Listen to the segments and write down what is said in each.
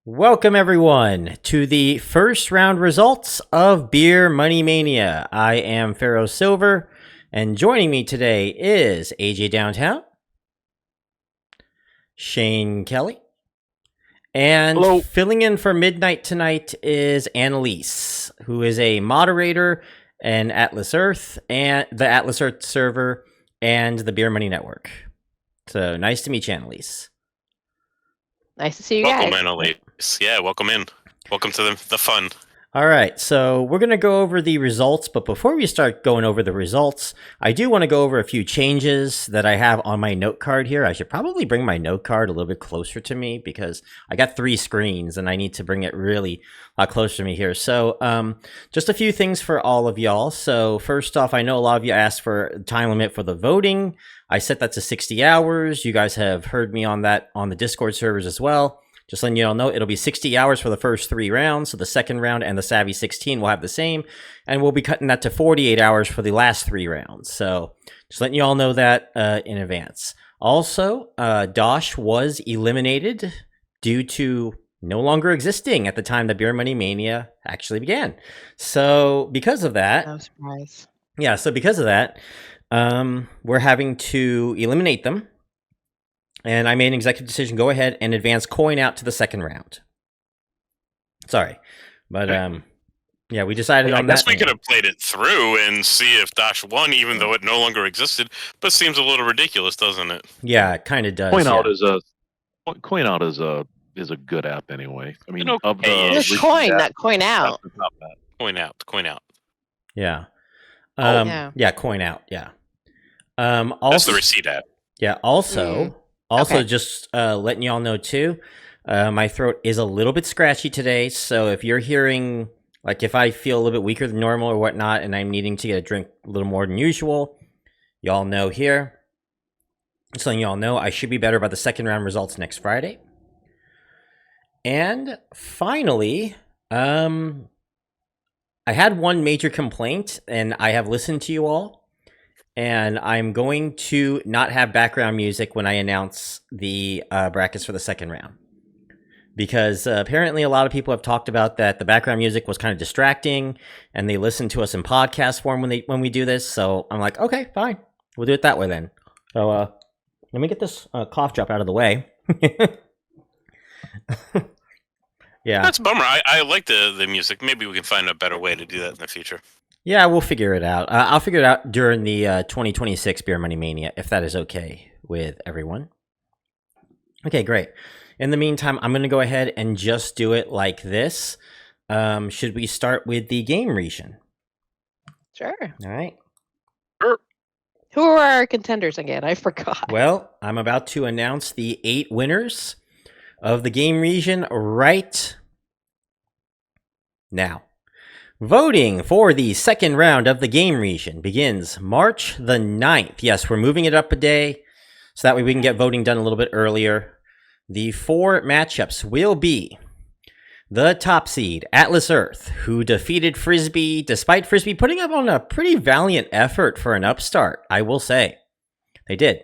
Welcome, everyone, to the first round results of Beer Money Mania. I am Pharaoh Silver, and joining me today is AJ Downtown, Shane Kelly, and Hello. filling in for midnight tonight is Annalise, who is a moderator in Atlas Earth and the Atlas Earth server and the Beer Money Network. So nice to meet you, Annalise. Nice to see you Welcome guys. in, Elise. Yeah, welcome in. Welcome to the fun. All right, so we're going to go over the results, but before we start going over the results, I do want to go over a few changes that I have on my note card here. I should probably bring my note card a little bit closer to me because I got 3 screens and I need to bring it really a lot closer to me here. So just a few things for all of y'all. So first off, I know a lot of you asked for a time limit for the voting. I set that to 60 hours. You guys have heard me on that on the Discord servers as well. Just letting you all know, it'll be 60 hours for the first 3 rounds. So the second round and the Savvy 16 will have the same. And we'll be cutting that to 48 hours for the last 3 rounds. So just letting you all know that in advance. Also, Dosh was eliminated due to no longer existing at the time that Beer Money Mania actually began. So because of that... No surprise. Yeah, so because of that, we're having to eliminate them. And I made an executive decision, go ahead and advance coin out to the second round. Sorry. But, yeah, we decided on that. I guess we could have played it through and see if Dash won, even though it no longer existed. But seems a little ridiculous, doesn't it? Yeah, it kind of does. Coin out is a good app anyway. I mean, of the It's coin, not coin out. Coin out. Yeah. Yeah. Yeah, coin out. Yeah. That's Also, the receipt app. yeah. Also, Okay. just letting y'all know too. My throat is a little bit scratchy today, so if you're hearing, like, if I feel a little bit weaker than normal or whatnot, and I'm needing to get a drink a little more than usual, y'all know here. Just letting y'all know, I should be better by the second round results next Friday. And finally, I had one major complaint, and I have listened to you all, and I'm going to not have background music when I announce the brackets for the second round. Because apparently a lot of people have talked about that the background music was kind of distracting, and they listen to us in podcast form when we do this. So I'm like, okay, fine, we'll do it that way then. So let me get this cough drop out of the way. Yeah, That's a bummer. I like the music. Maybe we can find a better way to do that in the future. yeah, we'll figure it out. I'll figure it out during the 2026 Beer Money Mania, if that is okay with everyone. Okay, great. In the meantime, I'm going to go ahead and just do it like this. Should we start with the game region? Sure. All right. Who are our contenders again? I forgot. Well, I'm about to announce the 8 winners of the game region right now. Voting for the second round of the game region begins March the 9th. Yes, we're moving it up a day so that way we can get voting done a little bit earlier. The 4 matchups will be the top seed, Atlas Earth, who defeated Frisbee, despite Frisbee putting up on a pretty valiant effort for an upstart, I will say. They did.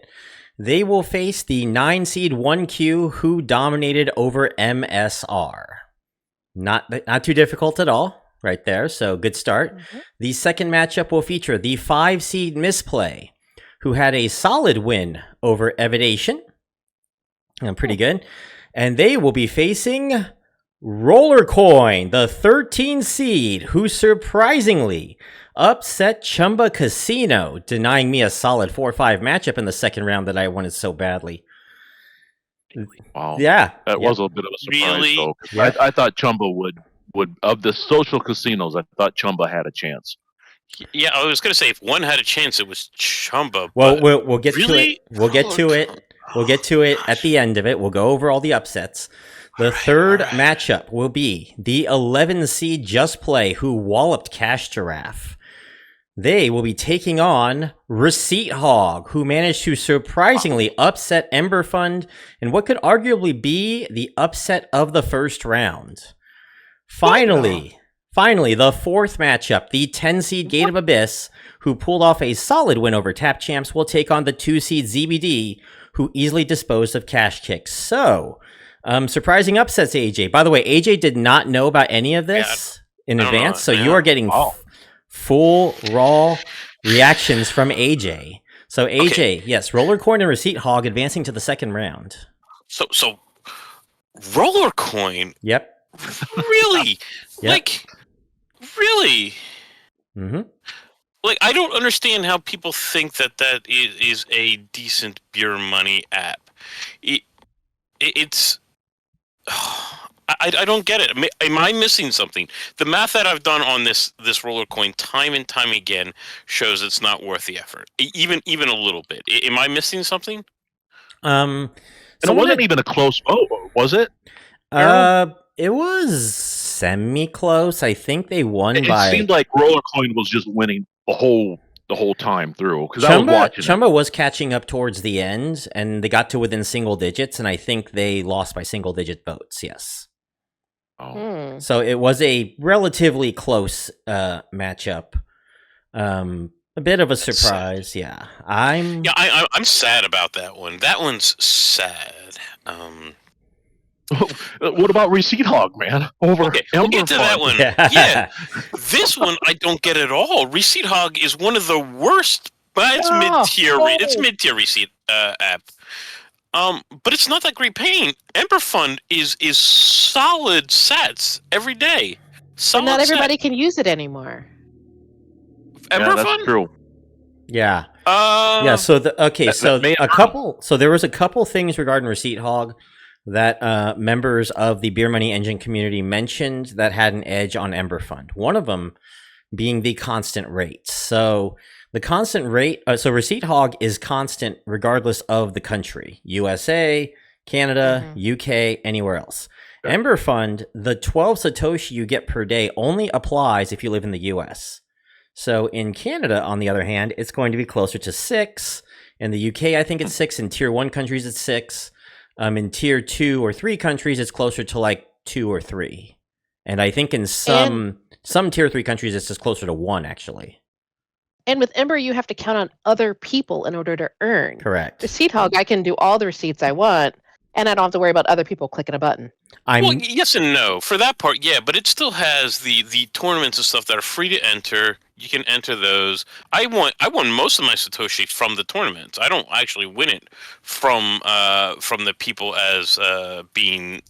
They will face the 9 seed 1Q, who dominated over MSR. Not too difficult at all, right there, so good start. Mhm. The second matchup will feature the 5 seed Misplay, who had a solid win over Evidation. Pretty good. And they will be facing Rollercoin, the 13 seed, who surprisingly upset Chumba Casino, denying me a solid 4-5 matchup in the second round that I wanted so badly. Wow. Yeah. That was a bit of a surprise, Really? though. Yeah. I thought Chumba would of the social casinos. I thought Chumba had a chance. Yeah, I was going to say, if one had a chance, it was Chumba. Well, but we'll get to really? it. We'll get to it. We'll get to it at the end of it. We'll go over all the upsets. The third matchup will be the 11 seed Just Play, who walloped Cash Giraffe. They will be taking on Receipt Hog, who managed to surprisingly upset Ember Fund in what could arguably be the upset of the first round. Finally, the fourth matchup, the 10 seed Gate of Abyss, who pulled off a solid win over Tap Champs, will take on the 2 seed ZBD, who easily disposed of Cash Kicks. So, Surprising upsets, AJ. By the way, AJ did not know about any of this in I don't know advance, it, so yeah. you are getting full raw reactions from AJ. So AJ, yes, Roller Coin and Receipt Hog advancing to the second round. So Roller Coin, Yep. really? Yep. Like, really? Mm-hmm. Like, I don't understand how people think that is a decent beer money app. It's I don't get it. Am I missing something? The math that I've done on this Roller Coin time and time again shows it's not worth the effort, even a little bit. Am I missing something? And it wasn't even a close vote, was it? It was semi-close. I think they won by. It seemed like Roller Coin was just winning the whole time through because I was watching. Chumba was catching up towards the end, and they got to within single digits, and I think they lost by single-digit votes. Yes. Oh. So it was a relatively close matchup. A bit of a surprise. Yeah, I'm sad about that one. That one's sad. What about Receipt Hog, man? We'll get to that one. Yeah. This one I don't get at all. Receipt Hog is one of the worst, but it's mid-tier. It's mid-tier receipt app. But it's not that great paying. Ember Fund is solid sets every day. But not everybody can use it anymore. Ember that's Fund? true. Yeah. Yeah. So there was a couple things regarding Receipt Hog that members of the Beer Money Engine community mentioned that had an edge on Ember Fund. One of them being the constant rate. So the constant rate, so Receipt Hog is constant regardless of the country. USA, Canada, UK, anywhere else. Yeah. Ember Fund, the 12 Satoshi you get per day only applies if you live in the US. So in Canada, on the other hand, it's going to be closer to 6. In the UK, I think it's 6. In Tier 1 countries, it's 6. In Tier 2 or 3 countries, it's closer to like 2 or 3. And I think in some Tier 3 countries, it's just closer to 1, actually. And with Ember, you have to count on other people in order to earn. Correct. Receipt Hog, I can do all the receipts I want, and I don't have to worry about other people clicking a button. Well, yes and no. For that part, yeah, but it still has the tournaments and stuff that are free to enter. You can enter those. I won most of my Satoshi from the tournaments. I don't actually win it from the people as being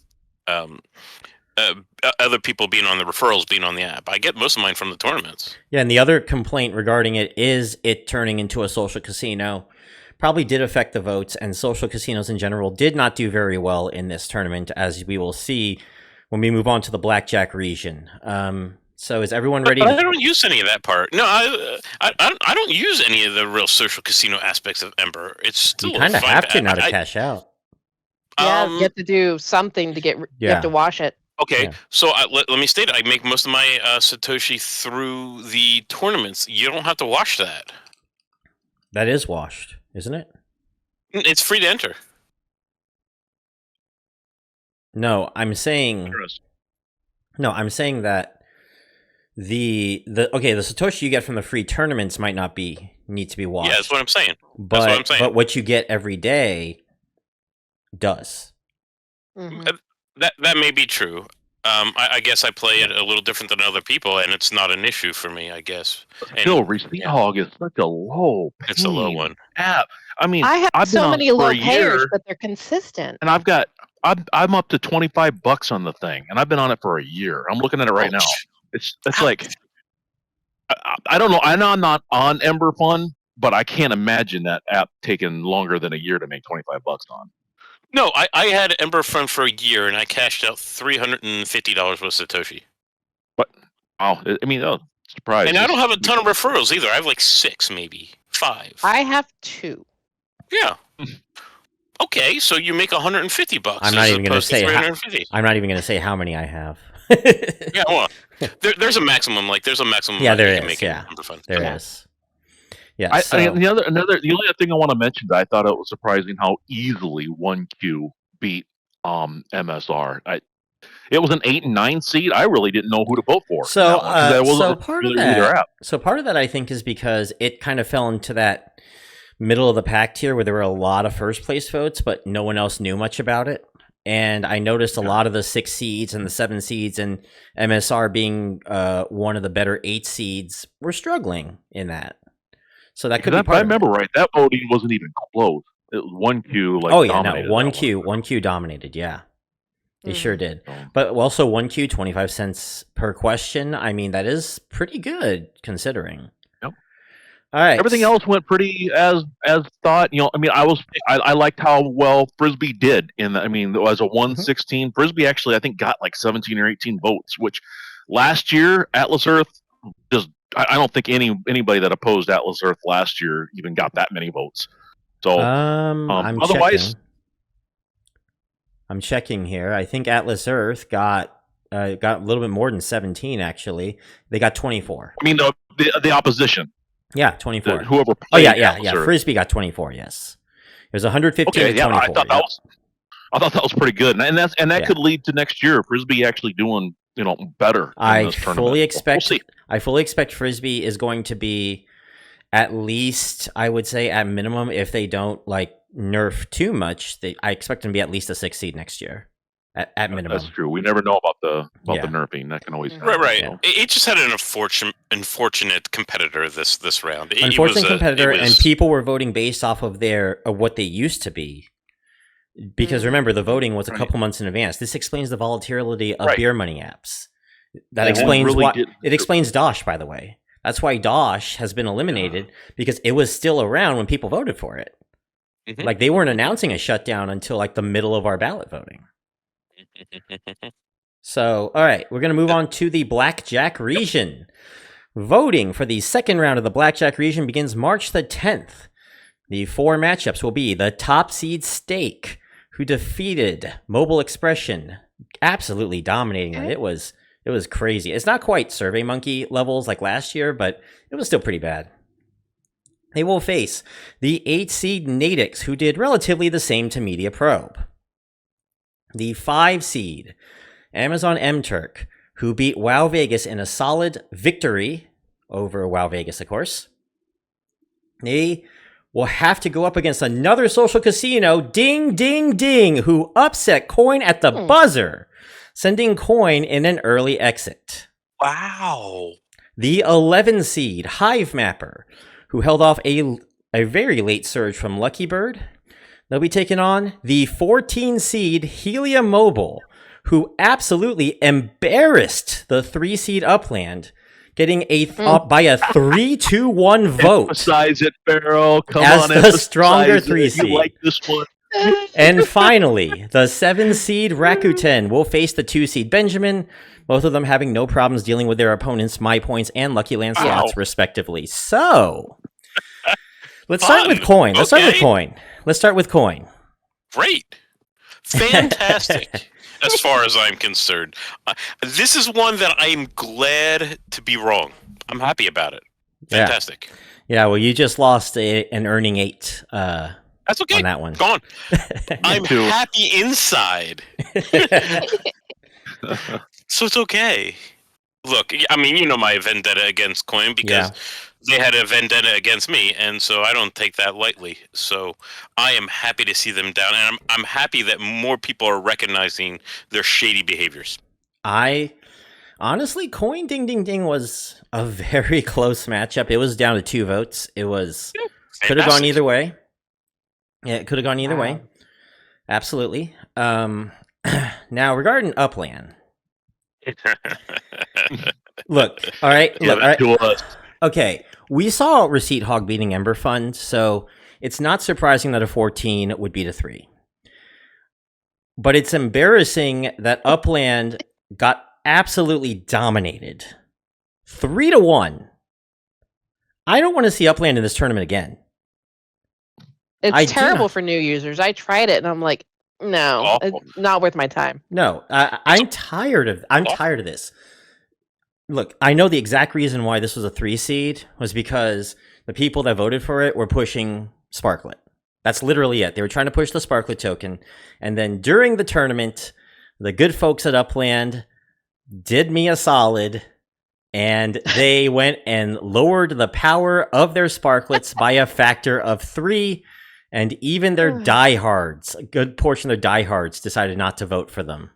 other people being on the referrals, being on the app. I get most of mine from the tournaments. Yeah, and the other complaint regarding it is it turning into a social casino. Probably did affect the votes, and social casinos in general did not do very well in this tournament, as we will see when we move on to the blackjack region. So is everyone ready? But I don't use any of that part. No, I don't use any of the real social casino aspects of Ember. It's still you kind of have to now to cash out. Yeah, you have to do something to get. You have to wash it. Okay, so let me state it. I make most of my Satoshi through the tournaments. You don't have to wash that. That is washed, isn't it? It's free to enter. No, I'm saying. No, I'm saying that the Satoshi you get from the free tournaments might not need to be washed. Yeah, that's what I'm saying. But what you get every day does. Mm-hmm. That may be true. I guess I play it a little different than other people, and it's not an issue for me, I guess. Still, Receipt Hog is such a low. It's a low one. App. I mean, I have I've been so on many for low a year, payers, but they're consistent. and I'm up to $25 on the thing, and I've been on it for a year. I'm looking at it right now. It's like I don't know. I know I'm not on Ember Fund, but I can't imagine that app taking longer than a year to make $25 on. No, I had Ember Fund for a year, and I cashed out $350 with Satoshi. But I mean, surprise! And I don't have a ton of referrals either. I have like 6, maybe 5. I have 2. Yeah. Okay, so you make $150. I'm not even going to say. I'm not even going to say how many I have. Yeah, well, there's a maximum. Like, there's a maximum. Yeah, there you can is. make Yeah, Ember Fund. there is. Yeah. The only other thing I want to mention that I thought it was surprising how easily 1Q beat MSR. It was an 8 and 9 seed. I really didn't know who to vote for. So part of that I think is because it kind of fell into that middle of the pack tier where there were a lot of first place votes, but no one else knew much about it. and I noticed a lot of the 6 seeds and the 7 seeds and MSR being one of the better 8 seeds were struggling in that. So that could be If part I of it. remember right, that voting wasn't even close. It was 1Q like Oh yeah, no, dominated. 1Q dominated. Yeah, they sure did. So, But also 1Q, 25 cents per question. I mean, that is pretty good considering. Yep. All right. everything else went pretty as thought. I mean, I liked how well Frisbee did in the, I mean, as a 116, Frisbee actually I think got like 17 or 18 votes, which last year Atlas Earth just I don't think anybody that opposed Atlas Earth last year even got that many votes. So I'm otherwise, I'm checking here. I think Atlas Earth got a little bit more than 17 actually. They got 24. I mean the opposition. Yeah, 24. Whoever Oh played yeah. Atlas Earth. Frisbee got 24. Yes, it was 115 Okay, to yeah, 24. I thought that was pretty good, and that Yeah. could lead to next year Frisbee actually doing better. In this tournament. We'll see. I fully expect Frisbee is going to be at least, I would say, at minimum, if they don't like nerf too much, I expect them to be at least a 6 seed next year. At minimum. That's true. We never know about the Yeah. nerfing. That can always Right, right. Yeah. It just had an unfortunate competitor this round. Unfortunate competitor, and people were voting based off of what they used to be. Because remember, the voting was a couple months in advance. This explains the volatility of beer money apps. That explains really why it explains Dosh, by the way. That's why Dosh has been eliminated, because it was still around when people voted for it. Mhm. Like, they weren't announcing a shutdown until like the middle of our ballot voting. So, all right, we're going to move on to the Blackjack region. Voting for the second round of the Blackjack region begins March the 10th. The 4 matchups will be the top seed Stake, who defeated Mobile Expression, absolutely dominating it. It was crazy. It's not quite Survey Monkey levels like last year, but it was still pretty bad. They will face the 8 seed Nadix, who did relatively the same to Media Probe. The 5 seed Amazon M-Turk, who beat WoW Vegas in a solid victory over WoW Vegas, of course. They will have to go up against another social casino, Ding Ding Ding, who upset Coin at the buzzer, sending Coin in an early exit. Wow. The 11 seed Hive Mapper, who held off a very late surge from Lucky Bird. They'll be taking on the 14 seed Helium Mobile, who absolutely embarrassed the 3 seed Upland, getting by a 3-2-1 vote. Emphasize it, Barrel. Come as on, the stronger 3 You seed. like this one? And finally, the 7 seed Rakuten will face the 2 seed Benjamin, both of them having no problems dealing with their opponents' My Points and Lucky Land slots, respectively. So, let's start with Coin. Let's start with Coin. Great. Fantastic. As far as I'm concerned. This is one that I'm glad to be wrong. I'm happy about it. Fantastic. Yeah, well, you just lost an earning 8 That's okay. on that one. Gone. I'm happy inside. So it's okay. Look, I mean, you know my vendetta against Coin, because they had a vendetta against me, and so I don't take that lightly. So I am happy to see them down, and I'm happy that more people are recognizing their shady behaviors. Honestly, Coin Ding Ding Ding was a very close matchup. It was down to 2 votes. It was could have gone either way. Yeah, it could have gone either way. Absolutely. Now, regarding Upland. Look, all right. Okay, we saw Receipt Hog beating Ember Fund, so it's not surprising that a 14 would beat a 3. But it's embarrassing that Upland got absolutely dominated. 3-1. I don't want to see Upland in this tournament again. It's terrible for new users. I tried it and I'm like, no, it's not worth my time. No, I'm tired of this. Look, I know the exact reason why this was a 3 seed was because the people that voted for it were pushing Sparklet. That's literally it. They were trying to push the Sparklet token. And then during the tournament, the good folks at Upland did me a solid, and they went and lowered the power of their Sparklets by a factor of 3. And even their diehards, a good portion of their diehards, decided not to vote for them.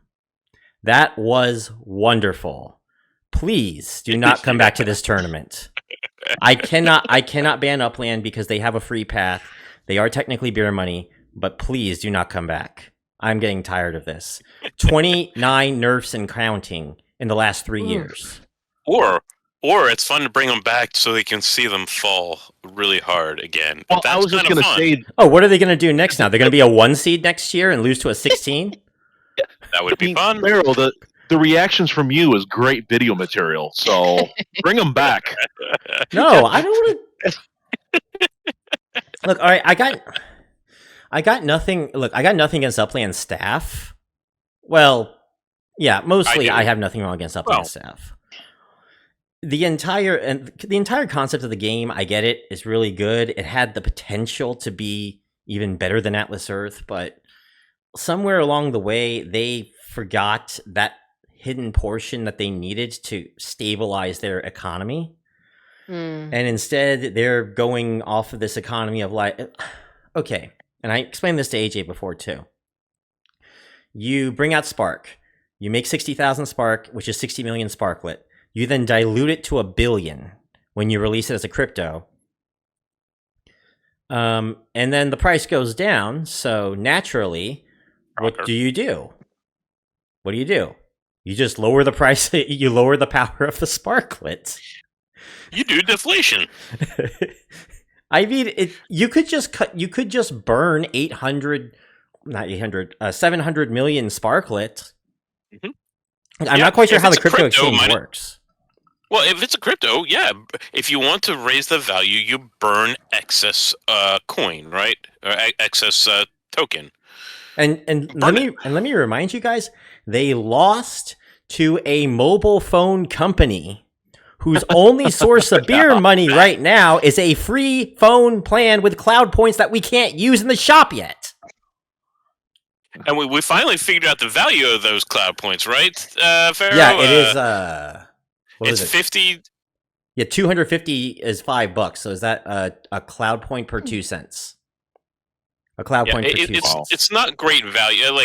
That was wonderful. Please do not come back to this tournament. I cannot ban Upland because they have a free path. They are technically beer money, but please do not come back. I'm getting tired of this. 29 nerfs and counting in the last 3 years. Or it's fun to bring them back so they can see them fall really hard again. Well, I was just going to say... Oh, what are they going to do next now? They're going to be a 1 seed next year and lose to a 16? That would be fun. Meryl, the reactions from you is great video material, so bring them back. No, I don't want to... Look, all right, I got nothing. Look, I got nothing against Upland staff. Well, yeah, mostly I have nothing wrong against Upland staff. The entire concept of the game, I get it, is really good. It had the potential to be even better than Atlas Earth, but somewhere along the way, they forgot that hidden portion that they needed to stabilize their economy. And instead, they're going off of this economy of like, okay, and I explained this to AJ before too. You bring out Spark, you make 60,000 Spark, which is 60 million Sparklet. You then dilute it to 1 billion when you release it as a crypto. And then the price goes down, so naturally, what do? What do? You just lower the price, you lower the power of the Sparklet. You do deflation. I mean, you could just burn 700 million Sparklet. I'm not quite sure how the crypto exchange works. Well, if it's a crypto, yeah. If you want to raise the value, you burn excess coin, right? Or excess token. And let me remind you guys, they lost to a mobile phone company whose only source of beer money right now is a free phone plan with cloud points that we can't use in the shop yet. And we finally figured out the value of those cloud points, right, Pharaoh? Yeah, it is. What it's is it? 50. Yeah, 250 is $5. So is that a cloud point per 2 cents? A cloud point per 2 cents. It's not great value. No,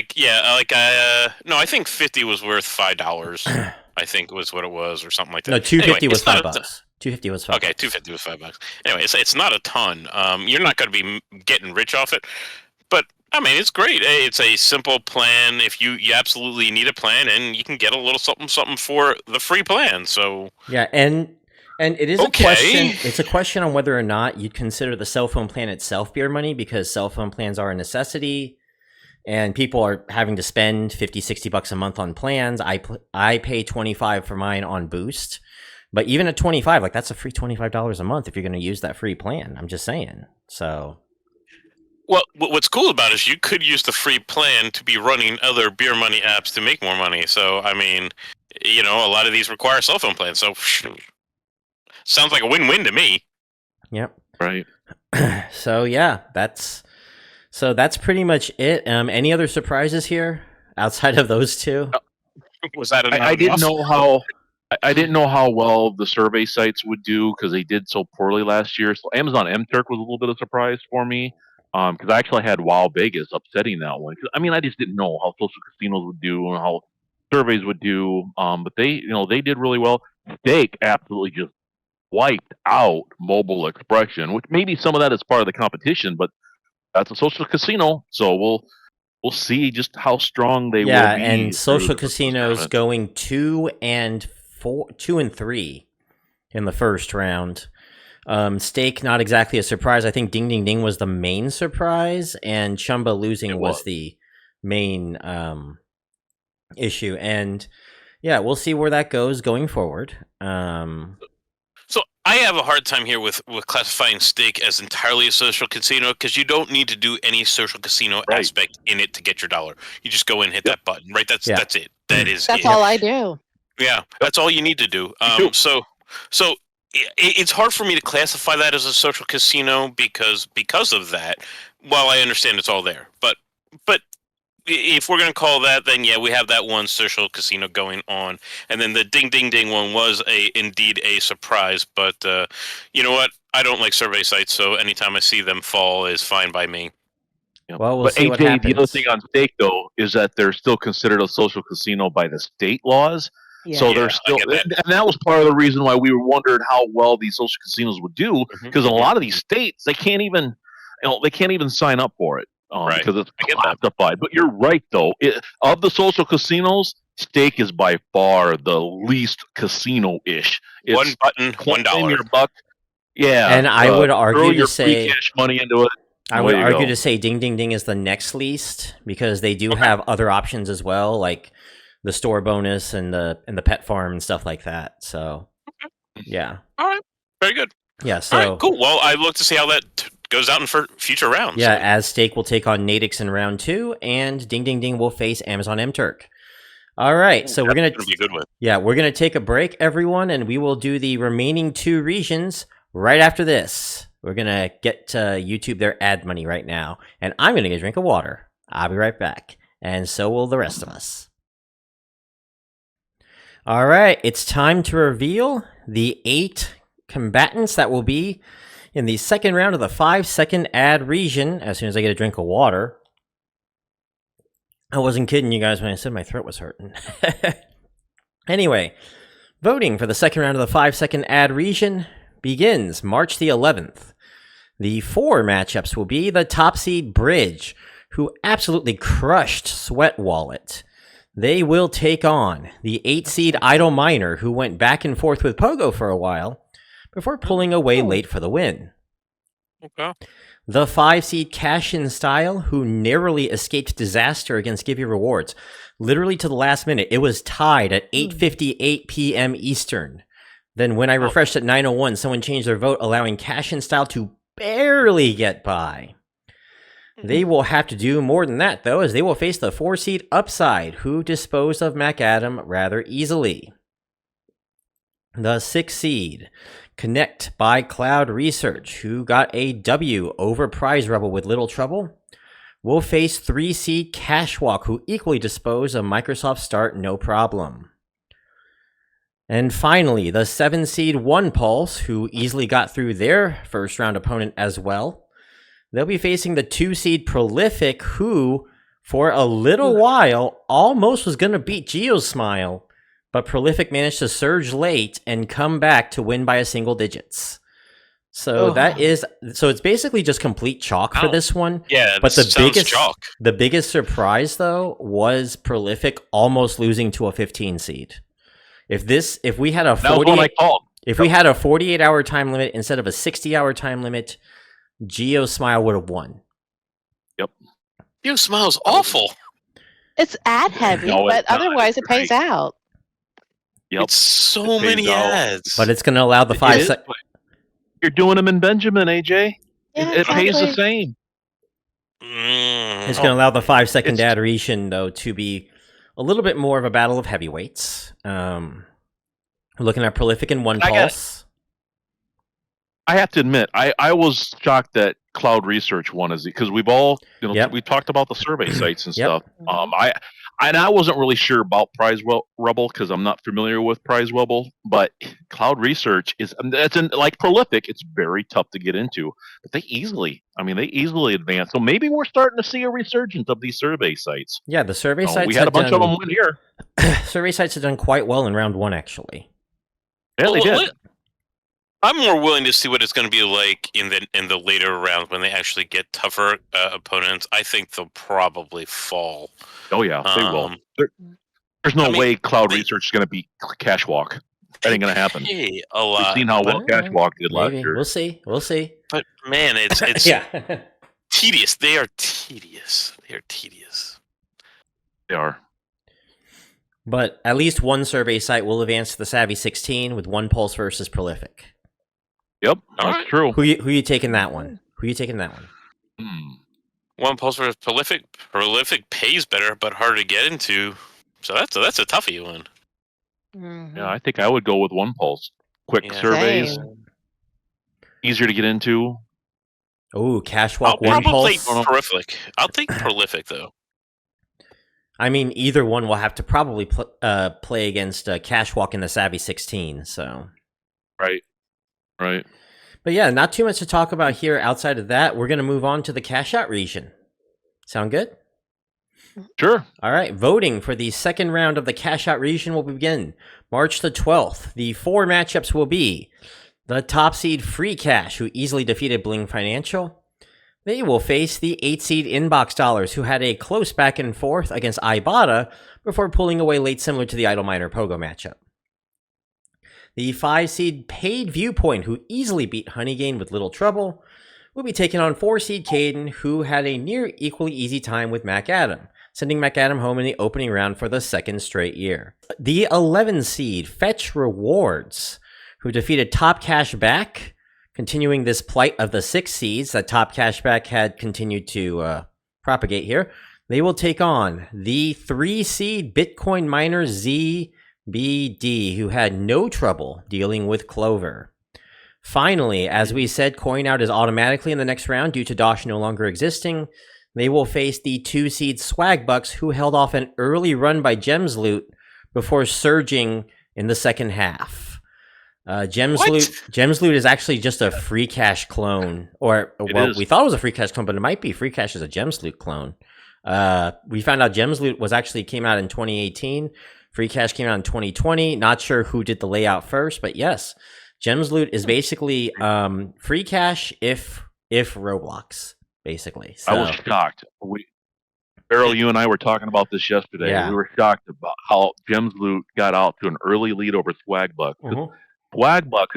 I think 50 was worth $5. I think was what it was, or something like that. No, 250 was $5. 250 was $5. Okay, 250 was $5. Anyway, it's not a ton. You're not going to be getting rich off it, but I mean, it's great. It's a simple plan. If you absolutely need a plan, and you can get a little something for the free plan. So yeah, and it is a question. It's a question on whether or not you'd consider the cell phone plan itself beer money, because cell phone plans are a necessity. And people are having to spend $50-$60 a month on plans. I pay $25 for mine on Boost, but even at $25, like that's a free $25 a month if you're going to use that free plan. I'm just saying. So, well, what's cool about it is you could use the free plan to be running other beer money apps to make more money. So, I mean, a lot of these require cell phone plans. So, sounds like a win-win to me. Yep. Right. So yeah, that's pretty much it. Any other surprises here outside of those two? Was that I didn't know how well the survey sites would do because they did so poorly last year. So Amazon MTurk was a little bit of a surprise for me because I actually had Wow Vegas upsetting that one. I mean, I just didn't know how social casinos would do and how surveys would do. But they did really well. Stake absolutely just wiped out Mobile Expression, which maybe some of that is part of the competition, but that's a social casino, so we'll see just how strong they will be. Yeah, and social casinos going 2 and 3 in the first round. Stake, not exactly a surprise. I think Ding Ding Ding was the main surprise, and Chumba losing was the main issue. And yeah, we'll see where that goes going forward. So I have a hard time here with classifying Stake as entirely a social casino because you don't need to do any social casino aspect in it to get your dollar. You just go and hit that button, right? That's it. That's all I do. Yeah, that's all you need to do. So it's hard for me to classify that as a social casino because of that. While I understand it's all there, but if we're going to call that, then yeah, we have that one social casino going on, and then the Ding Ding Ding one was indeed a surprise. But you know what? I don't like survey sites, so anytime I see them fall is fine by me. Yep. Well, we'll but see AJ, what happens. the other thing on stake though is that they're still considered a social casino by the state laws. Yeah. So they're still, and that was part of the reason why we were wondering how well these social casinos would do, because in a lot of these states they can't even, they can't even sign up for it because it's classified. But you're right though, of the social casinos, stake is by far the least casino-ish. It's one button, $1. your buck. Yeah, And I would argue throw to your say free cash money into it. I would argue to say Ding Ding Ding is the next least, because they do have other options as well, like the store bonus and the pet farm and stuff like that. So, yeah. All right. Very good. Yeah. So all right, cool. Well, I look to see how that goes out in future rounds. Yeah, as Stake will take on Nadix in round 2, and Ding Ding Ding will face Amazon MTurk. All right, so we're gonna be a good one. Yeah, we're gonna take a break, everyone, and we will do the remaining 2 regions right after this. We're gonna get YouTube their ad money right now, and I'm gonna get a drink of water. I'll be right back, and so will the rest of us. All right, it's time to reveal the 8 combatants that will be in the second round of the 5-second ad region. As soon as I get a drink of water. I wasn't kidding you guys when I said my throat was hurting. Anyway, voting for the second round of the 5-second ad region begins March the 11th. The 4 matchups will be the top seed Bridge, who absolutely crushed Sweat Wallet. They will take on the 8 seed Idle Miner, who went back and forth with Pogo for a while before pulling away late for the win. Okay. The 5 seed Cash In Style, who narrowly escaped disaster against Give You Rewards. Literally to the last minute, it was tied at 8:58 p.m. Eastern. Then when I refreshed at 9:01, someone changed their vote, allowing Cash In Style to barely get by. They will have to do more than that, though, as they will face the 4 seed Upside, who disposed of MacAdam rather easily. The 6 seed Connect by Cloud Research, who got a W over Prize Rebel with little trouble, will face 3 seed Cashwalk, who equally disposed of Microsoft Start no problem. And finally, the 7 seed One Pulse, who easily got through their first round opponent as well. They'll be facing the 2 seed Prolific, who, for a little while, almost was going to beat Geosmile, but Prolific managed to surge late and come back to win by a single digits. So it's basically just complete chalk for this one. Yeah, but chalk. The biggest surprise though was Prolific almost losing to a 15 seed. If we had a 48-hour time limit instead of a 60-hour time limit, Geosmile would have won. Yep. Geosmile's awful. It's ad heavy, but otherwise it pays out. Yep. It's so many ads. But it's going to allow the 5 seconds. You're doing them in Benjamin, AJ. Yeah, it pays the same. It's going to allow the 5-second ad region, though, to be a little bit more of a battle of heavyweights. We're looking at Prolific and One Pulse. I have to admit, I was shocked that Cloud Research won, because we've all, we talked about the survey sites and stuff. I wasn't really sure about Prize Rebel because I'm not familiar with Prize Rebel, but Cloud Research like Prolific. It's very tough to get into, but they easily advance. So maybe we're starting to see a resurgence of these survey sites. Yeah, the survey sites. We had a bunch of them win here. Survey sites have done quite well in round 1, actually. Yeah, they did. I'm more willing to see what it's going to be like in the later rounds when they actually get tougher opponents. I think they'll probably fall. Oh yeah, they will. There's no way Cloud Research is going to beat Cashwalk. That ain't going to happen. A lot. We've seen how well Cashwalk did last year. We'll see. But man, it's tedious. They are tedious. They are. But at least one survey site will advance to the Savvy 16 with One Pulse versus Prolific. Yep, that's true. Who you taking that one? One Pulse versus Prolific. Prolific pays better, but harder to get into. So that's a toughie one. Mm-hmm. Yeah, I think I would go with One Pulse. Quick surveys, easier to get into. Oh, Cashwalk, One Pulse. Prolific. I'll take Prolific though. I mean, either one will have to probably play against Cashwalk in the Savvy 16. So. Right. But yeah, not too much to talk about here outside of that. We're going to move on to the Cash Out region. Sound good? Sure. All right, voting for the second round of the Cash Out region will begin March the 12th. The 4 matchups will be the top seed Free Cash, who easily defeated Bling Financial. They will face the 8 seed Inbox Dollars, who had a close back and forth against Ibotta before pulling away late, similar to the Idle Miner Pogo matchup. The 5 seed Paid Viewpoint, who easily beat Honeygain with little trouble, will be taking on 4 seed Caden, who had a near equally easy time with MacAdam, sending MacAdam home in the opening round for the second straight year. The 11 seed Fetch Rewards, who defeated Top Cashback, continuing this plight of the 6 seeds that Top Cashback had continued to propagate here. They will take on the 3 seed Bitcoin miner ZBD, who had no trouble dealing with Clover. Finally, as we said, coin out is automatically in the next round due to Dosh no longer existing. They will face the 2 seed Swag Bucks, who held off an early run by Gems Loot before surging in the second half. Gems Loot is actually just a Free Cash clone, or well, we thought it was a Free Cash clone, but it might be Free Cash is a Gems Loot clone. We found out Gems Loot came out in 2018. Free Cash came out in 2020. Not sure who did the layout first, but yes, Gems Loot is basically Free Cash if Roblox, basically. So, I was shocked. Errol, you and I were talking about this yesterday. Yeah. We were shocked about how Gems Loot got out to an early lead over Swagbuck. Mm-hmm. Swagbuck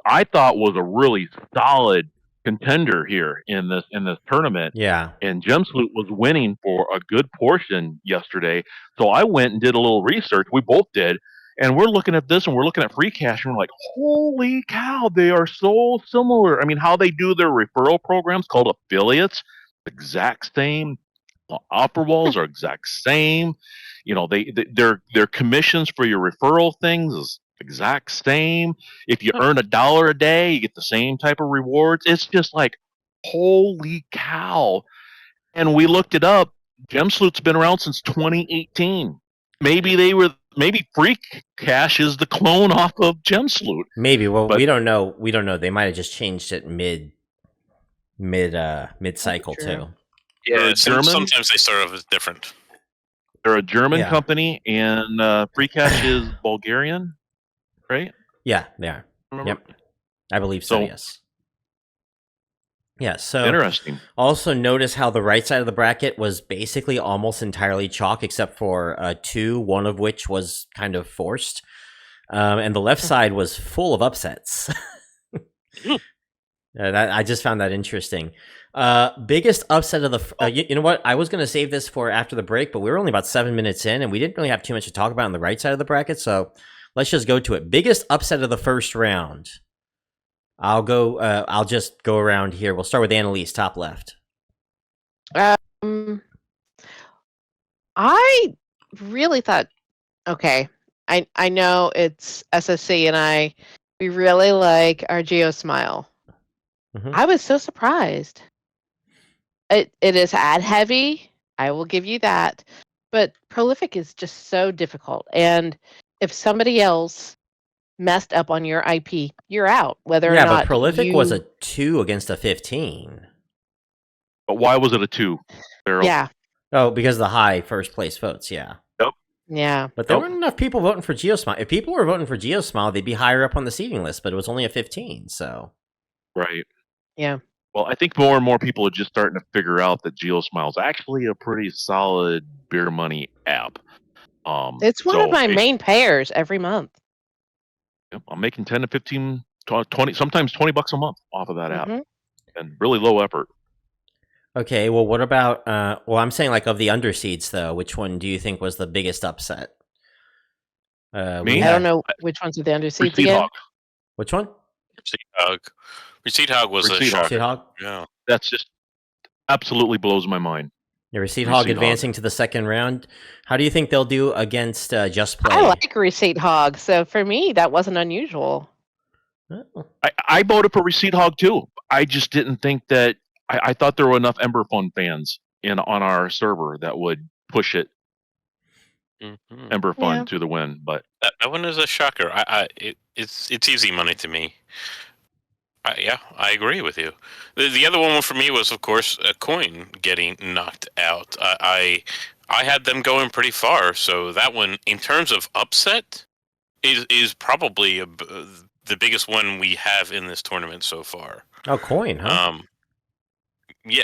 I thought was a really solid contender here in this tournament. Yeah. And Gems Loot was winning for a good portion yesterday. So I went and did a little research. We both did. And we're looking at this and we're looking at Free Cash and we're like, holy cow, they are so similar. I mean, how they do their referral programs called affiliates, exact same. The offer walls are exact same. You know, their commissions for your referral things is exact same. If you earn $1 a day, you get the same type of rewards. It's just like, holy cow. And we looked it up. Gemsloot's been around since 2018. Maybe Free Cash is the clone off of Gemsloot. Maybe. Well, we don't know. We don't know. They might have just changed it mid cycle too. Yeah, sometimes they start off as different. They're a German company, and Free Cash is Bulgarian, right? Yeah, they are. Yep, I believe so. Yes. Yeah. So interesting. Also, notice how the right side of the bracket was basically almost entirely chalk, except for 2, one of which was kind of forced, and the left side was full of upsets. I just found that interesting. Biggest upset of the you know what, I was going to save this for after the break, but we were only about 7 minutes in and we didn't really have too much to talk about on the right side of the bracket, so let's just go to it. Biggest upset of the first round. I'll just go around here. We'll start with Annalise, top left. I really thought, okay, I know it's SSC and we really like our Geo Smile. Mm-hmm. I was so surprised. It is ad heavy, I will give you that, but Prolific is just so difficult. And if somebody else messed up on your IP, you're out. Whether or not but Prolific was a 2 against a 15. But why was it a 2? Errol? Yeah. Oh, because of the high first place votes. Yeah. Yep. Yeah. But there weren't enough people voting for Geosmile. If people were voting for Geosmile, they'd be higher up on the seeding list. But it was only a 15. So. Right. Yeah. Well, I think more and more people are just starting to figure out that GeoSmile is actually a pretty solid beer money app. It's one of my main payers every month. I'm making 10 to 15, 20, sometimes $20 a month off of that app, and really low effort. Okay, well, what about? I'm saying like of the underseeds though. Which one do you think was the biggest upset? Me? I don't know which ones are the underseeds again. Hog. Which one? Receipt Hog. Receipt Hog was a shocker. Receipt Hog? Yeah. That's just absolutely blows my mind. Yeah, Receipt Hog advancing to the second round. How do you think they'll do against Just Play? I like Receipt Hog, so for me, that wasn't unusual. Oh. I voted for Receipt Hog too. I just didn't think that. I thought there were enough Ember Fun fans on our server that would push it. Mm-hmm. Ember Fun to the win, but that one is a shocker. It's easy money to me. Yeah, I agree with you. The other one for me was, of course, a coin getting knocked out. I had them going pretty far, so that one, in terms of upset, is probably the biggest one we have in this tournament so far. Oh, coin, huh? Yeah.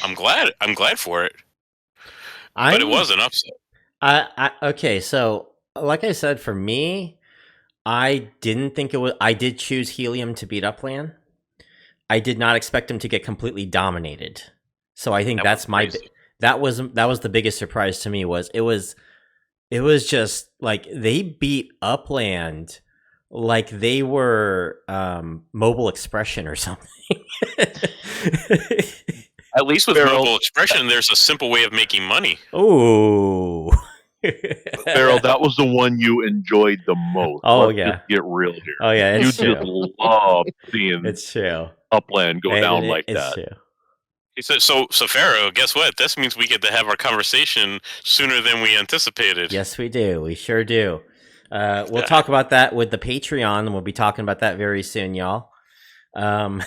I'm glad for it, but it I'm was an upset. okay, so like I said, for me, I didn't think it was. I did choose Helium to beat Upland. I did not expect him to get completely dominated. So I think That was that's my crazy. that was the biggest surprise to me. It was just like they beat Upland like they were Mobile Expression or something. At least with Farrell, mobile expression, there's a simple way of making money. Oh. Farrell, that was the one you enjoyed the most. Oh Let's yeah. just get real here. Oh yeah, You it's just true. love seeing It's true. Upland go down like It's that. true. He said, "So Pharaoh, guess what? This means we get to have our conversation sooner than we anticipated." Yes, we do. We sure do. We'll talk about that with the Patreon, and we'll be talking about that very soon, y'all. But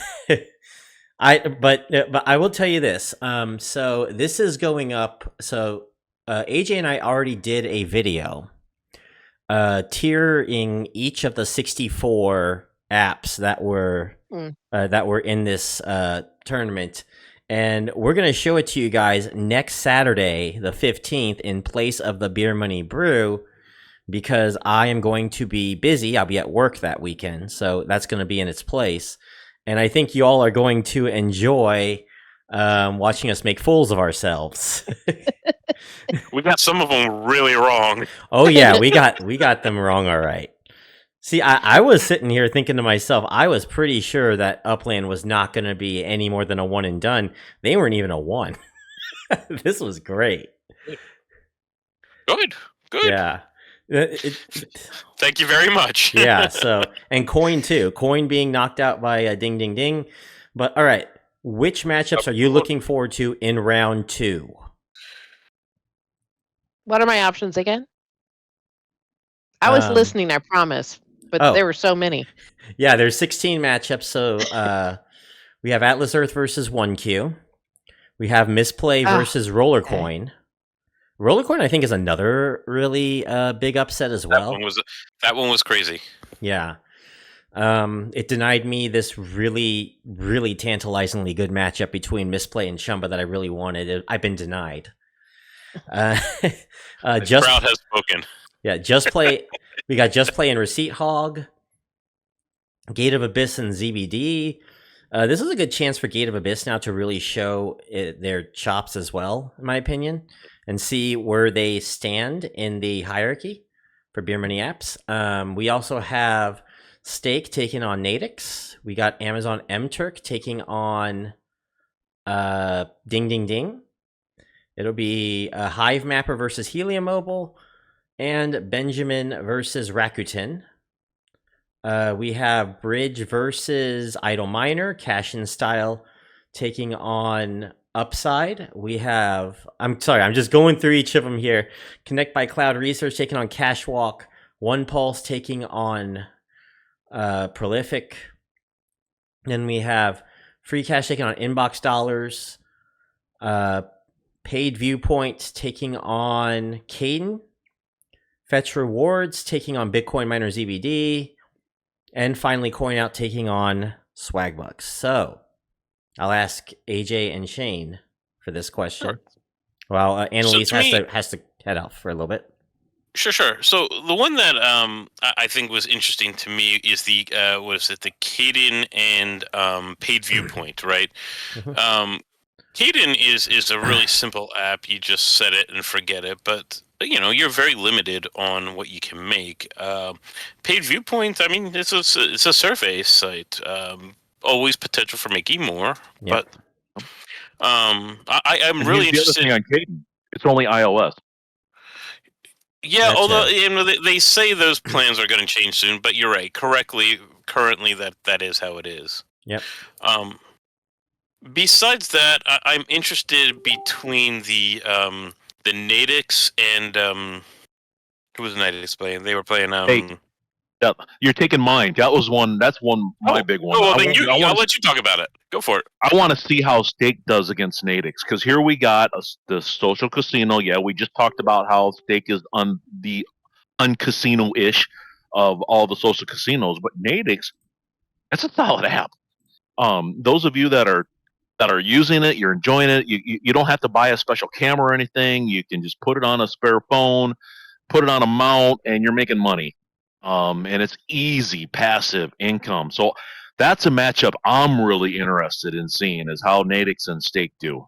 I will tell you this. So this is going up. So AJ and I already did a video, tiering each of the 64 apps that were in this tournament. And we're going to show it to you guys next Saturday, the 15th, in place of the Beer Money Brew, because I am going to be busy. I'll be at work that weekend. So that's going to be in its place. And I think you all are going to enjoy watching us make fools of ourselves. We got some of them really wrong. Oh, yeah, we got them wrong, all right. See, I was sitting here thinking to myself, I was pretty sure that Upland was not going to be any more than a one and done. They weren't even a one. This was great. Good. Yeah. Thank you very much. Yeah. So, and Coin too. Coin being knocked out by Ding Ding Ding. But all right, which matchups are you looking forward to in round 2? What are my options again? I was listening, I promise, but there were so many. Yeah, there's 16 matchups. So we have Atlas Earth versus 1Q. We have Misplay versus Roller Coin. Roller Coin, I think, is another really big upset as well. That one was crazy. Yeah. It denied me this really, really tantalizingly good matchup between Misplay and Chumba that I really wanted. I've been denied. The crowd has spoken. Yeah, Just Play. We got Just Play and Receipt Hog, Gate of Abyss and ZBD. This is a good chance for Gate of Abyss now to really show their chops as well, in my opinion, and see where they stand in the hierarchy for Beer Money apps. We also have Stake taking on Nadix. We got Amazon M-Turk taking on Ding Ding Ding. It'll be a Hive Mapper versus Helium Mobile, and Benjamin versus Rakuten. We have Bridge versus Idle Miner, Cash-In Style taking on Upside. We have, I'm sorry, I'm just going through each of them here. Connect by Cloud Research taking on Cashwalk. One Pulse taking on Prolific. Then we have Free Cash taking on Inbox Dollars. Paid Viewpoint taking on Caden. Fetch Rewards taking on Bitcoin Miner ZBD. And finally, Coin Out taking on Swagbucks. So I'll ask AJ and Shane for this question. Sure. Well, Annalise has to head off for a little bit. Sure. So the one that I think was interesting to me is the the Caden and Paid Viewpoint, right? Caden is a really simple app. You just set it and forget it, but you're very limited on what you can make. Paid Viewpoint, I mean, it's a survey site. Always potential for making more, but I'm really interested. The other thing on Caden, it's only iOS. Yeah, that's although they say those plans are going to change soon, but you're right. Currently, that is how it is. Yep. Besides that, I'm interested between the Nadix and who was Nadix playing? They were playing You're taking mine. That was one. That's one. My big one. Well, then I'll let you talk about it. Go for it. I want to see how Stake does against Nadix, because here we got the social casino. Yeah, we just talked about how Stake is the uncasino-ish of all the social casinos, but Nadix, it's a solid app. Those of you that are using it, you're enjoying it. You don't have to buy a special camera or anything. You can just put it on a spare phone, put it on a mount, and you're making money. And it's easy passive income. So that's a matchup I'm really interested in seeing, is how Nadix and Stake do.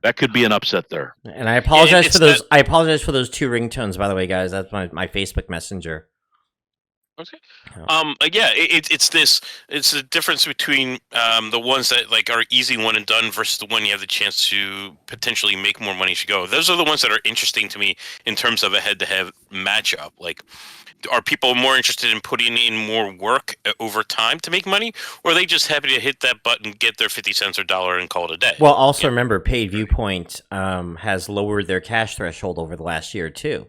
That could be an upset there. And I apologize for those. I apologize for those 2 ringtones, by the way, guys. That's my Facebook Messenger. Okay. It's the difference between the ones that like are easy one and done versus the one you have the chance to potentially make more money as you go. Those are the ones that are interesting to me in terms of a head-to-head matchup. Like, are people more interested in putting in more work over time to make money, or are they just happy to hit that button, get their 50 cents or $1 and call it a day? Well, also remember, Paid Viewpoint has lowered their cash threshold over the last year too,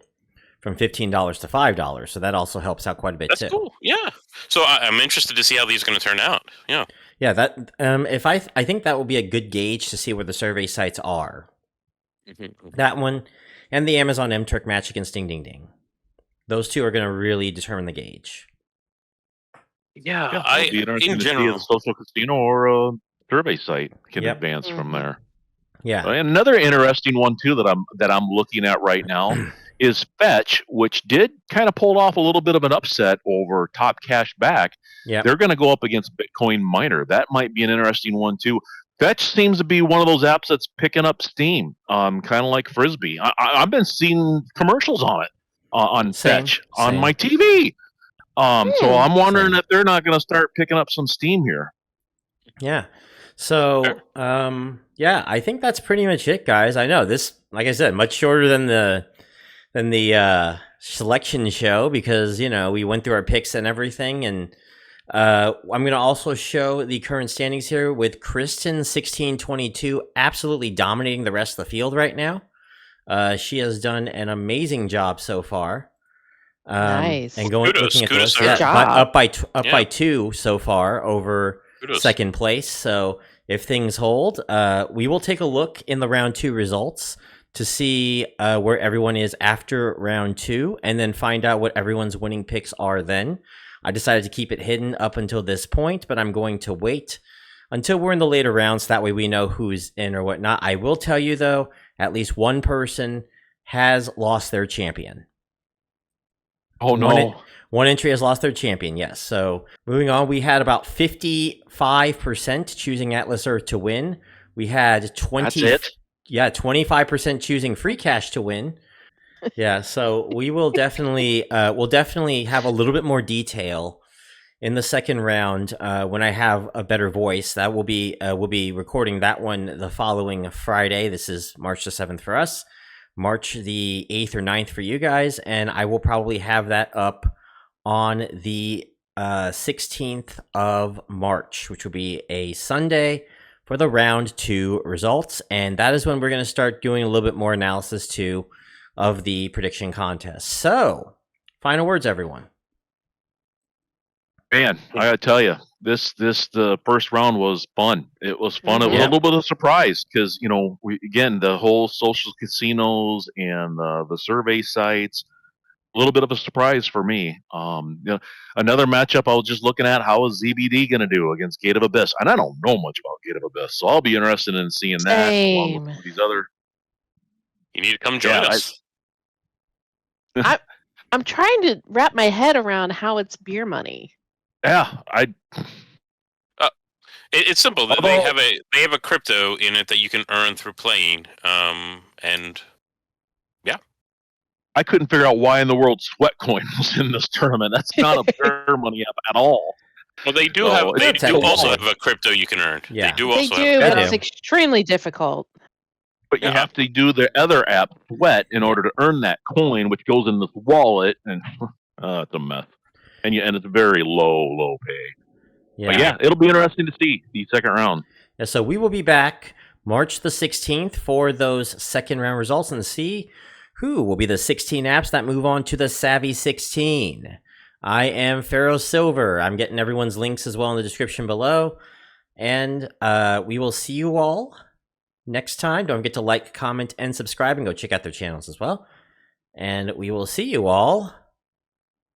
from $15 to $5. So that also helps out quite a bit too. That's cool. Yeah. So I'm interested to see how these are going to turn out. Yeah. Yeah. That if I think that will be a good gauge to see where the survey sites are. Mm-hmm. That one and the Amazon M-Turk match against Ding Ding Ding. Those 2 are going to really determine the gauge. Yeah, in general, a social casino or a survey site can advance from there. Yeah, and another interesting one too that I'm looking at right now is Fetch, which did kind of pull off a little bit of an upset over Top Cash Back. Yeah, they're going to go up against Bitcoin Miner. That might be an interesting one too. Fetch seems to be one of those apps that's picking up steam, kind of like Frisbee. I've been seeing commercials on it. On Fetch on my TV. So I'm wondering if they're not going to start picking up some steam here. Yeah. So, I think that's pretty much it, guys. I know this, like I said, much shorter than the selection show, because, we went through our picks and everything. And I'm going to also show the current standings here with Kristen 1622 absolutely dominating the rest of the field right now. She has done an amazing job so looking at kudos, this, up by 2 so far over second place. So if things hold, we will take a look in the round 2 results to see where everyone is after round 2, and then find out what everyone's winning picks are. Then I decided to keep it hidden up until this point, but I'm going to wait until we're in the later rounds. That way we know who's in or whatnot. I will tell you though, at least one person has lost their champion. Oh, no. One entry has lost their champion, yes. So moving on, we had about 55% choosing Atlas Earth to win. We had 25% choosing Free Cash to win. Yeah, so we will definitely have a little bit more detail in the second round when I have a better voice. That will be we'll be recording that one the following Friday. This is March the 7th for us, March the 8th or 9th for you guys, and I will probably have that up on the 16th of March, which will be a Sunday, for the round 2 results. And that is when we're going to start doing a little bit more analysis too of the prediction contest. So, final words, everyone. Man, I gotta tell you, the first round was fun. It was fun. It was a little bit of a surprise because the whole social casinos and the survey sites, a little bit of a surprise for me. Another matchup I was just looking at, how is ZBD going to do against Gate of Abyss? And I don't know much about Gate of Abyss, so I'll be interested in seeing that along with these other. You need to come join us. I'm trying to wrap my head around how it's beer money. Yeah, it's simple. They have a crypto in it that you can earn through playing, and yeah. I couldn't figure out why in the world Sweatcoin was in this tournament. That's not a bear money app at all. Well, they do also have a crypto you can earn. Yeah. They do also but it's extremely difficult. But you have to do the other app, Sweat, in order to earn that coin, which goes in this wallet, and it's a mess. And it's very low pay. Yeah. But yeah, it'll be interesting to see the second round. Yeah, so we will be back March the 16th for those second round results and see who will be the 16 apps that move on to the Savvy 16. I am Pharaoh Silver. I'm getting everyone's links as well in the description below. And we will see you all next time. Don't forget to like, comment, and subscribe, and go check out their channels as well. And we will see you all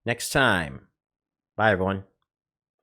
next time. Bye, everyone.